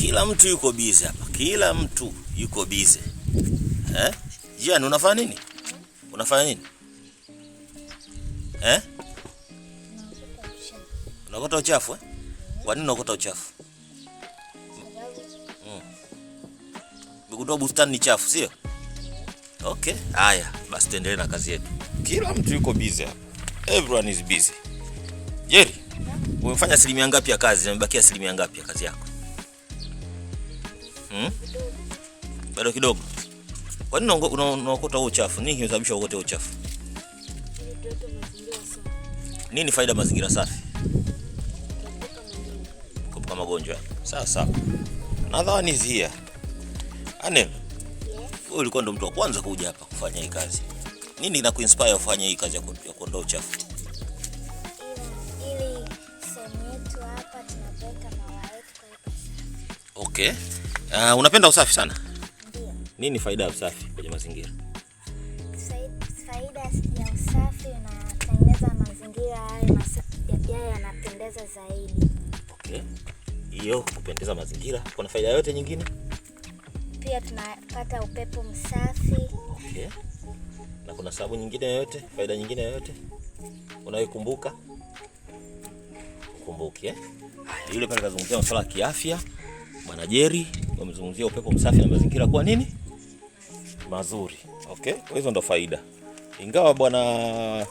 Kila mtu yuko busy hapa. Kila mtu yuko busy. Jian, unafanya nini? Unafanya nini? Unakota uchafu Kwa nini unakota uchafu? Umegundua bustani ni chafu, sio? Okay, haya, basi tuendelee na kazi yetu. Kila mtu yuko busy hapa. Everyone is busy. Jerry, umefanya asilimia ngapi ya kazi? Imebakia asilimia ngapi ya kazi yako? Bado kidogo. Kwa nini unaokota huo uchafu? Nini kinasababisha uokote uchafu? Nini faida mazingira safi? Kuepuka magonjwa. Sawa sawa. Another one is here. Anel, wewe ulikuwa ndo mtu wa kwanza kuja hapa kufanya hii kazi. Nini kinakuinspire ufanye hii kazi ya kuondoa uchafu? Ili sehemu yetu hapa tunaweka maua yetu kwa safi. Okay. Unapenda usafi sana? Ndio. Nini faida ya usafi kwenye mazingira? Faida ya usafi unatengeneza mazingira yawe yanapendeza zaidi. Okay. Hiyo kupendeza mazingira. Kuna faida yote nyingine? Pia tunapata upepo msafi. Okay. Na kuna sababu nyingine yoyote? Faida nyingine yoyote? Unayokumbuka? Ukumbuke. Yule pale kazungumzia masuala ya kiafya. Bwana Jerry wamezungumzia upepo msafi na mazingira kwa nini? Mazuri. Okay? Hizo ndo faida. Ingawa bwana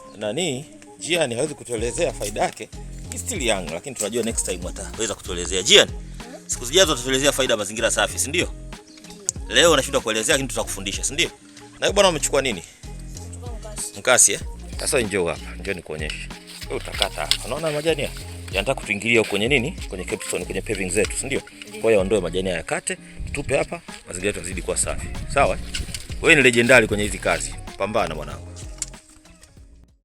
Jian hawezi kutuelezea faida yake. He's still young, lakini tunajua next time ataweza kutuelezea. Jian, siku zijazo atatuelezea faida ya mazingira safi, si ndio? Leo unashindwa kuelezea, lakini tutakufundisha, si ndio? Na wewe bwana umechukua nini? Mkasi. Sasa njoo hapa, njoo nikuonyeshe. Wewe utakata hapa. Unaona majani haya? Yanataka kutuingilia huko kwenye nini? Kwenye capstone, kwenye paving zetu, si ndio? Kwa hiyo ondoe majani haya, kate, tupe hapa, mazingira yetu yazidi kuwa safi. Sawa? Wewe ni legendary kwenye hizi kazi. Pambana mwanangu.